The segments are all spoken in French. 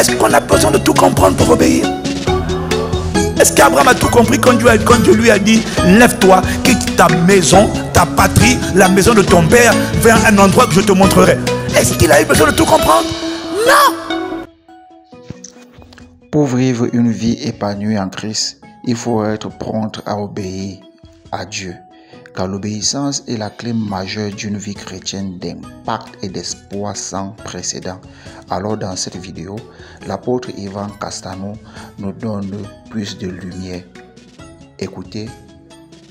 Est-ce qu'on a besoin de tout comprendre pour obéir? Est-ce qu'Abraham a tout compris quand Dieu lui a dit, lève-toi, quitte ta maison, ta patrie, la maison de ton père, vers un endroit que je te montrerai? Est-ce qu'il a eu besoin de tout comprendre? Non. Pour vivre une vie épanouie en Christ, il faut être prompt à obéir à Dieu. Car l'obéissance est la clé majeure d'une vie chrétienne d'impact et d'espoir sans précédent. Alors dans cette vidéo, l'apôtre Ivan Castano nous donne plus de lumière. Écoutez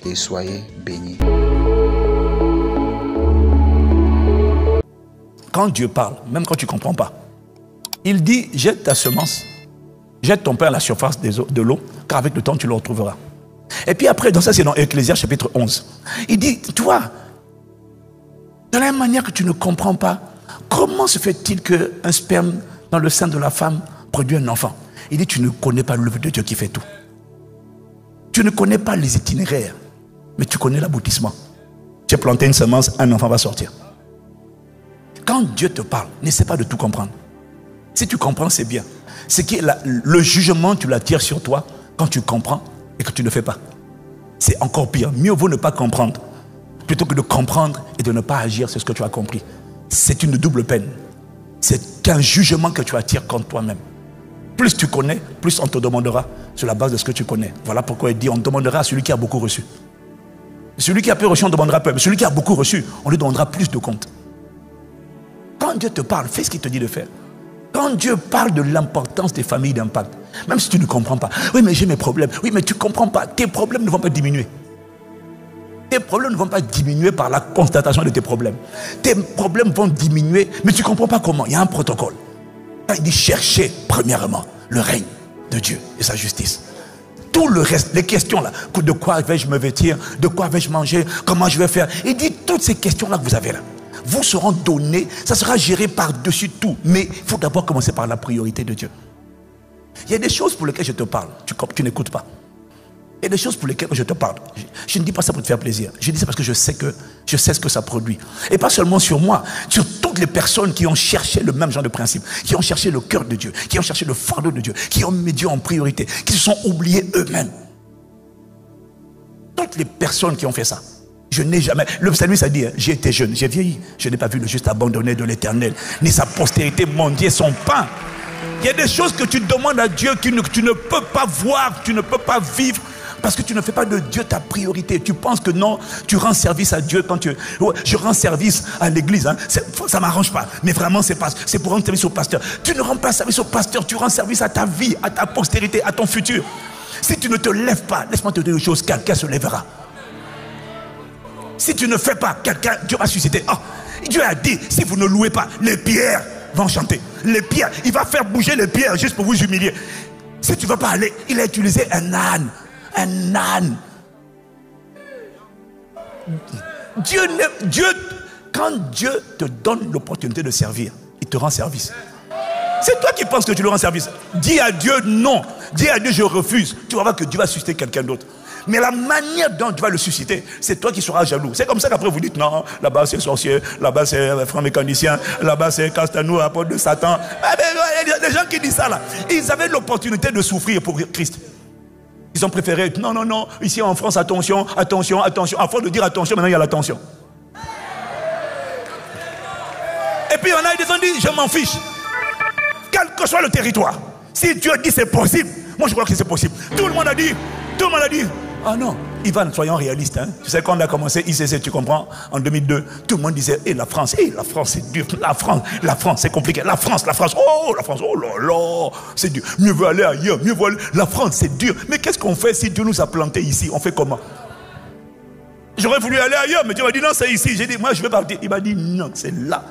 et soyez bénis. Quand Dieu parle, même quand tu ne comprends pas, il dit, jette ta semence, jette ton pain à la surface de l'eau, car avec le temps tu le retrouveras. Et puis après, dans ça c'est dans Ecclésiaste chapitre 11. Il dit, toi, de la même manière que tu ne comprends pas, comment se fait-il qu'un sperme dans le sein de la femme produit un enfant? Il dit, tu ne connais pas l'œuvre de Dieu qui fait tout. Tu ne connais pas les itinéraires, mais tu connais l'aboutissement. Tu as planté une semence, un enfant va sortir. Quand Dieu te parle, n'essaie pas de tout comprendre. Si tu comprends, c'est bien. C'est que le jugement, tu l'attires sur toi quand tu comprends et que tu ne fais pas. C'est encore pire. Mieux vaut ne pas comprendre plutôt que de comprendre et de ne pas agir sur ce que tu as compris. C'est une double peine. C'est un jugement que tu attires contre toi-même. Plus tu connais, plus on te demandera sur la base de ce que tu connais. Voilà pourquoi il dit, on demandera à celui qui a beaucoup reçu. Celui qui a peu reçu, on demandera peu. Mais celui qui a beaucoup reçu, on lui demandera plus de comptes. Quand Dieu te parle, fais ce qu'il te dit de faire. Quand Dieu parle de l'importance des familles d'impact, même si tu ne comprends pas, oui mais j'ai mes problèmes, oui mais tu ne comprends pas, tes problèmes ne vont pas diminuer. Tes problèmes ne vont pas diminuer par la constatation de tes problèmes. Tes problèmes vont diminuer, mais tu ne comprends pas comment. Il y a un protocole. Quand il dit chercher premièrement le règne de Dieu et sa justice. Tout le reste, les questions là, de quoi vais-je me vêtir, de quoi vais-je manger, comment je vais faire. Il dit toutes ces questions là que vous avez là vous seront données, ça sera géré par-dessus tout. Mais il faut d'abord commencer par la priorité de Dieu. Il y a des choses pour lesquelles je te parle, tu n'écoutes pas. Il y a des choses pour lesquelles je te parle. Je ne dis pas ça pour te faire plaisir. Je dis ça parce que je sais ce que ça produit. Et pas seulement sur moi, sur toutes les personnes qui ont cherché le même genre de principe, qui ont cherché le cœur de Dieu, qui ont cherché le fardeau de Dieu, qui ont mis Dieu en priorité, qui se sont oubliés eux-mêmes. Toutes les personnes qui ont fait ça. Je n'ai jamais, le psalmiste a dit, j'ai été jeune, j'ai vieilli, je n'ai pas vu le juste abandonné de l'Éternel, ni sa postérité mendier son pain. Il y a des choses que tu demandes à Dieu que tu ne peux pas voir, tu ne peux pas vivre, parce que tu ne fais pas de Dieu ta priorité. Tu penses que non, tu rends service à Dieu quand je rends service à l'église, hein. Ça ne m'arrange pas, mais vraiment c'est pour rendre service au pasteur. Tu ne rends pas service au pasteur, tu rends service à ta vie, à ta postérité, à ton futur. Si tu ne te lèves pas, laisse-moi te dire une chose, quelqu'un se lèvera. Si tu ne fais pas, quelqu'un, Dieu va susciter. Oh, Dieu a dit, si vous ne louez pas, les pierres vont chanter. Les pierres, il va faire bouger les pierres juste pour vous humilier. Si tu ne veux pas aller, il a utilisé un âne. Un âne. Quand Dieu te donne l'opportunité de servir, il te rend service. C'est toi qui penses que tu lui rends service. Dis à Dieu non. Dis à Dieu je refuse. Tu vas voir que Dieu va susciter quelqu'un d'autre. Mais la manière dont tu vas le susciter, c'est toi qui seras jaloux. C'est comme ça qu'après vous dites non, là-bas c'est sorcier, là-bas c'est franc mécanicien, là-bas c'est Castano, apôtre de Satan. Les gens qui disent ça là, ils avaient l'opportunité de souffrir pour Christ. Ils ont préféré, non, non, non, ici en France, attention, attention, attention. À force de dire attention, maintenant il y a l'attention. Et puis on a des gens qui disent, je m'en fiche. Quel que soit le territoire, si Dieu dit c'est possible, moi je crois que c'est possible. Tout le monde a dit, ah non, Ivan, soyons réalistes. Hein. Tu sais, quand on a commencé ICC, tu comprends, en 2002, tout le monde disait, la France c'est dur. La France, c'est compliqué. La France, oh là là, c'est dur. Mieux vaut aller ailleurs, mieux vaut aller. La France, c'est dur. Mais qu'est-ce qu'on fait si Dieu nous a plantés ici? On fait comment? J'aurais voulu aller ailleurs, mais Dieu m'a dit, non, c'est ici. J'ai dit, moi, je vais partir. Il m'a dit, non, c'est là.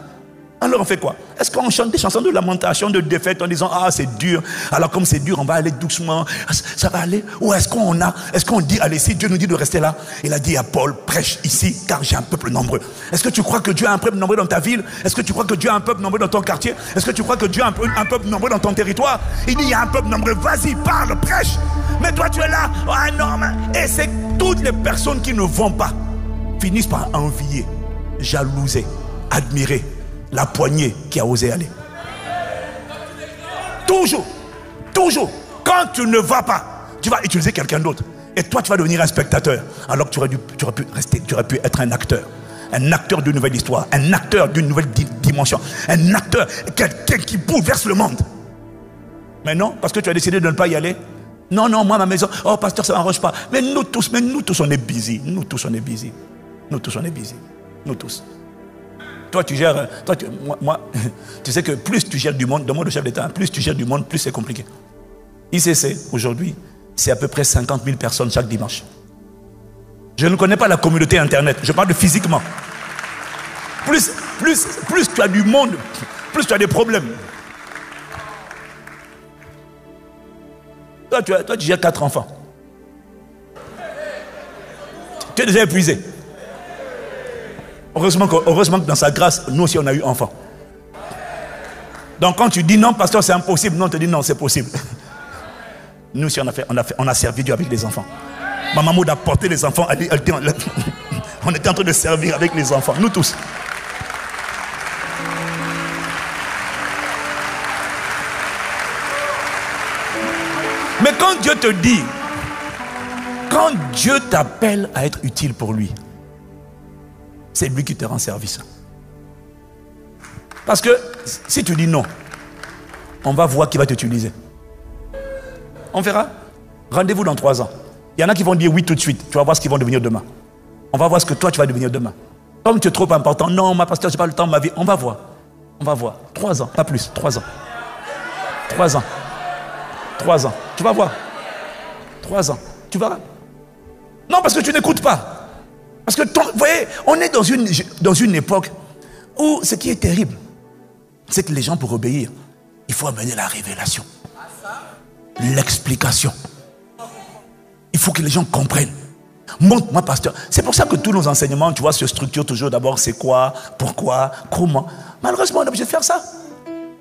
Alors on fait quoi? Est-ce qu'on chante des chansons de lamentation, de défaite en disant ah c'est dur, alors comme c'est dur on va aller doucement, ça va aller? Ou est-ce qu'on dit allez, si Dieu nous dit de rester là, il a dit à Paul prêche ici car j'ai un peuple nombreux. Est-ce que tu crois que Dieu a un peuple nombreux dans ta ville? Est-ce que tu crois que Dieu a un peuple nombreux dans ton quartier? Est-ce que tu crois que Dieu a un peuple nombreux dans ton territoire? Il dit il y a un peuple nombreux, vas-y parle, prêche. Mais toi tu es là, ah non mais... Et c'est toutes les personnes qui ne vont pas finissent par envier, jalouser, admirer la poignée qui a osé aller. Toujours. Toujours. Quand tu ne vas pas, tu vas utiliser quelqu'un d'autre. Et toi, tu vas devenir un spectateur. Alors que tu aurais pu être un acteur. Un acteur d'une nouvelle histoire. Un acteur d'une nouvelle dimension. Un acteur, quelqu'un qui bouleverse le monde. Mais non, parce que tu as décidé de ne pas y aller. Non, non, moi, ma maison, oh, pasteur, ça ne m'arrange pas. Mais nous tous, on est busy. Nous tous, on est busy. Nous tous, on est busy. Nous tous. Toi, tu gères, moi, tu sais que plus tu gères du monde, demande au chef d'État, plus tu gères du monde, plus c'est compliqué. ICC, aujourd'hui, c'est à peu près 50 000 personnes chaque dimanche. Je ne connais pas la communauté Internet, je parle de physiquement. Plus tu as du monde, plus tu as des problèmes. Toi, tu gères 4 enfants. Tu es déjà épuisé. Heureusement que dans sa grâce, nous aussi on a eu enfant. Donc quand tu dis non, pasteur, c'est impossible, non, on te dit non, c'est possible. Nous aussi on a servi Dieu avec les enfants. Ma maman a porté les enfants, on était en train de servir avec les enfants, nous tous. Mais quand Dieu te dit, quand Dieu t'appelle à être utile pour lui, c'est lui qui te rend service. Parce que si tu dis non, on va voir qui va t'utiliser. On verra. Rendez-vous dans 3 ans. Il y en a qui vont dire oui tout de suite. Tu vas voir ce qu'ils vont devenir demain. On va voir ce que toi tu vas devenir demain. Comme tu es trop important, non, ma pasteur, je n'ai pas le temps de ma vie. On va voir. On va voir. 3 ans, pas plus. 3 ans. 3 ans. 3 ans. Tu vas voir. 3 ans. Tu verras. Non, parce que tu n'écoutes pas. Parce que, vous voyez, on est dans une époque où ce qui est terrible, c'est que les gens, pour obéir, il faut amener la révélation. L'explication. Il faut que les gens comprennent. Montre-moi, pasteur. C'est pour ça que tous nos enseignements, tu vois, se structurent toujours d'abord, c'est quoi, pourquoi, comment. Malheureusement, on est obligé de faire ça.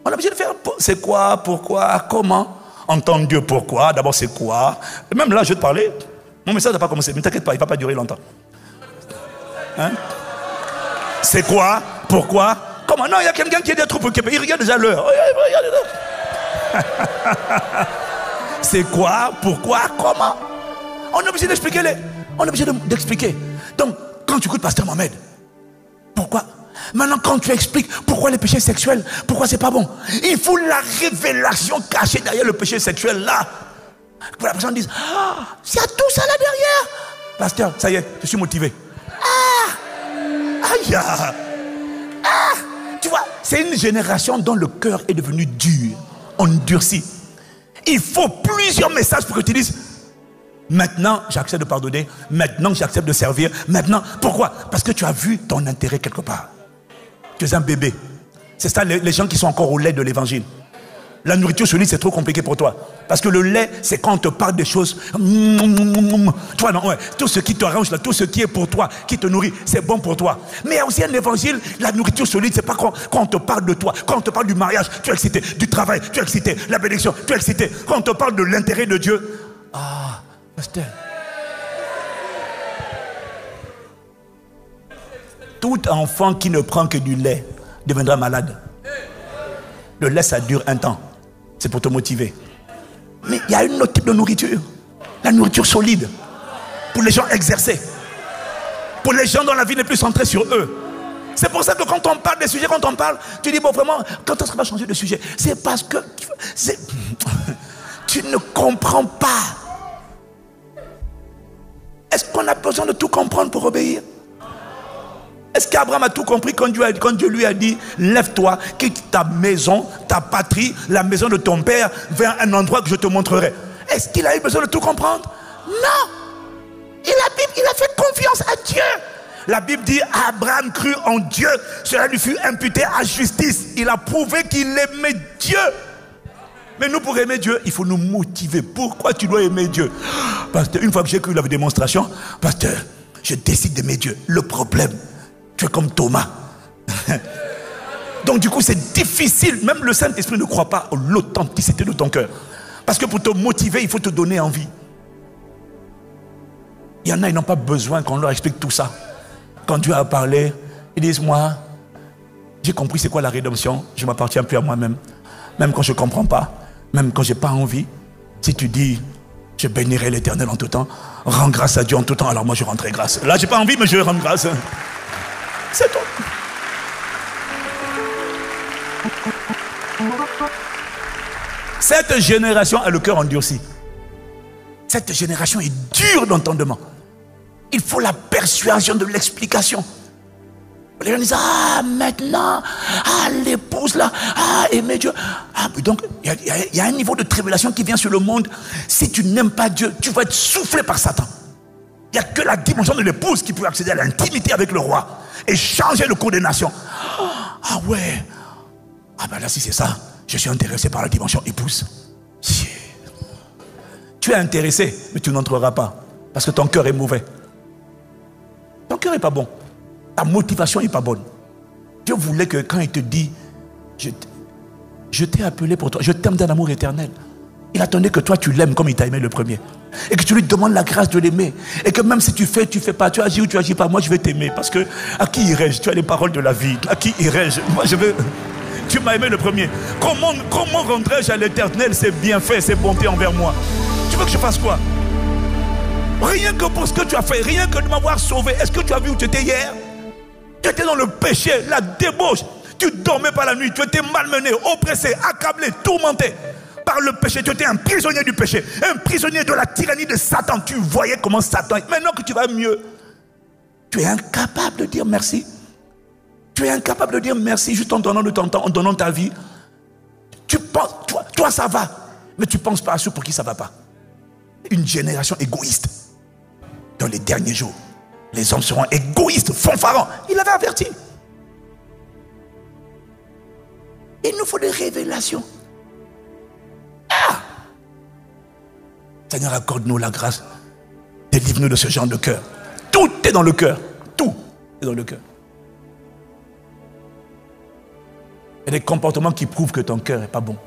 On est obligé de faire c'est quoi, pourquoi, comment. Entendre Dieu, pourquoi, d'abord c'est quoi. Et même là, je vais te parler. Mon message n'a pas commencé, mais t'inquiète pas, il ne va pas durer longtemps. Hein? C'est quoi, pourquoi, comment. Non, il y a quelqu'un qui est des troupes, il regarde déjà l'heure. C'est quoi, pourquoi, comment. On est obligé d'expliquer on est obligé d'expliquer. Donc, quand tu écoutes Pasteur Mohamed, pourquoi? Maintenant, quand tu expliques pourquoi les péchés sexuels, pourquoi c'est pas bon, il faut la révélation cachée derrière le péché sexuel là. Pour la personne dise, ah, il y a tout ça là derrière. Pasteur, ça y est, je suis motivé. Aïe. Tu vois, c'est une génération dont le cœur est devenu dur, endurci. Il faut plusieurs messages pour que tu dises, maintenant j'accepte de pardonner, maintenant j'accepte de servir, maintenant, pourquoi? Parce que tu as vu ton intérêt quelque part. Tu es un bébé. C'est ça les gens qui sont encore au lait de l'évangile. La nourriture solide, c'est trop compliqué pour toi. Parce que le lait, c'est quand on te parle des choses. Tu vois, non, ouais, tout ce qui t'arrange, tout ce qui est pour toi, qui te nourrit, c'est bon pour toi. Mais il y a aussi un évangile, la nourriture solide, c'est pas quand on te parle de toi, quand on te parle du mariage, tu es excité, du travail, tu es excité, la bénédiction, tu es excité. Quand on te parle de l'intérêt de Dieu, ah, pasteur. Tout enfant qui ne prend que du lait deviendra malade. Le lait, ça dure un temps. C'est pour te motiver. Mais il y a un autre type de nourriture. La nourriture solide. Pour les gens exercés. Pour les gens dont la vie n'est plus centrée sur eux. C'est pour ça que quand on parle des sujets, quand on parle, tu dis, bon, vraiment, quand est-ce qu'on va changer de sujet? C'est parce que tu ne comprends pas. Est-ce qu'on a besoin de tout comprendre pour obéir? Est-ce qu'Abraham a tout compris quand Dieu lui a dit, lève-toi, quitte ta maison, ta patrie, la maison de ton père, vers un endroit que je te montrerai? Est-ce qu'il a eu besoin de tout comprendre? Non. Il a fait confiance à Dieu. La Bible dit, Abraham crut en Dieu, cela lui fut imputé à justice. Il a prouvé qu'il aimait Dieu. Mais nous, pour aimer Dieu, il faut nous motiver. Pourquoi tu dois aimer Dieu? Parce que une fois que j'ai cru la démonstration, pasteur, je décide d'aimer Dieu. Le problème, tu es comme Thomas. Donc du coup, c'est difficile. Même le Saint-Esprit ne croit pas à l'authenticité de ton cœur. Parce que pour te motiver, il faut te donner envie. Il y en a, ils n'ont pas besoin qu'on leur explique tout ça. Quand Dieu a parlé, ils disent, moi, j'ai compris c'est quoi la rédemption. Je ne m'appartiens plus à moi-même. Même quand je ne comprends pas, Même quand je n'ai pas envie, si tu dis, je bénirai l'Éternel en tout temps, rends grâce à Dieu en tout temps, alors moi je rendrai grâce. Là, je n'ai pas envie, mais je rends grâce. C'est tout. Cette génération a le cœur endurci. Cette génération est dure d'entendement. Il faut la persuasion de l'explication. Les gens disent, ah maintenant, ah l'épouse là, ah aimer Dieu. Ah, donc il y a un niveau de tribulation qui vient sur le monde. Si tu n'aimes pas Dieu, tu vas être soufflé par Satan. Il n'y a que la dimension de l'épouse qui peut accéder à l'intimité avec le roi et changer le cours des nations. Ah ouais, ah ben là si c'est ça, je suis intéressé par la dimension épouse. Tu es intéressé, mais tu n'entreras pas parce que ton cœur est mauvais. Ton cœur n'est pas bon. Ta motivation n'est pas bonne. Dieu voulait que quand il te dit, je t'ai appelé pour toi, je t'aime d'un amour éternel. Il attendait que toi tu l'aimes comme il t'a aimé le premier. Et que tu lui demandes la grâce de l'aimer. Et que même si tu fais pas, tu agis ou tu agis pas, moi je vais t'aimer. Parce que à qui irais-je? Tu as les paroles de la vie. À qui irais-je? Moi je veux... Tu m'as aimé le premier. Comment rendrai-je à l'éternel ses bienfaits, ses bontés envers moi? Tu veux que je fasse quoi? Rien que pour ce que tu as fait, rien que de m'avoir sauvé. Est-ce que tu as vu où tu étais hier? Tu étais dans le péché, la débauche. Tu dormais pas la nuit, tu étais malmené, oppressé, accablé, tourmenté par le péché. Tu étais un prisonnier du péché, un prisonnier de la tyrannie de Satan. Tu voyais comment Satan... Maintenant que tu vas mieux, tu es incapable de dire merci. Tu es incapable de dire merci juste en donnant de ton temps, en donnant ta vie. Tu penses, toi ça va, mais tu ne penses pas à ceux pour qui ça ne va pas. Une génération égoïste. Dans les derniers jours, les hommes seront égoïstes, fanfarons. Il avait averti. Il nous faut des révélations. Ah! Seigneur, accorde-nous la grâce. Délivre-nous de ce genre de cœur. Tout est dans le cœur. Tout est dans le cœur. Il y a des comportements qui prouvent que ton cœur n'est pas bon.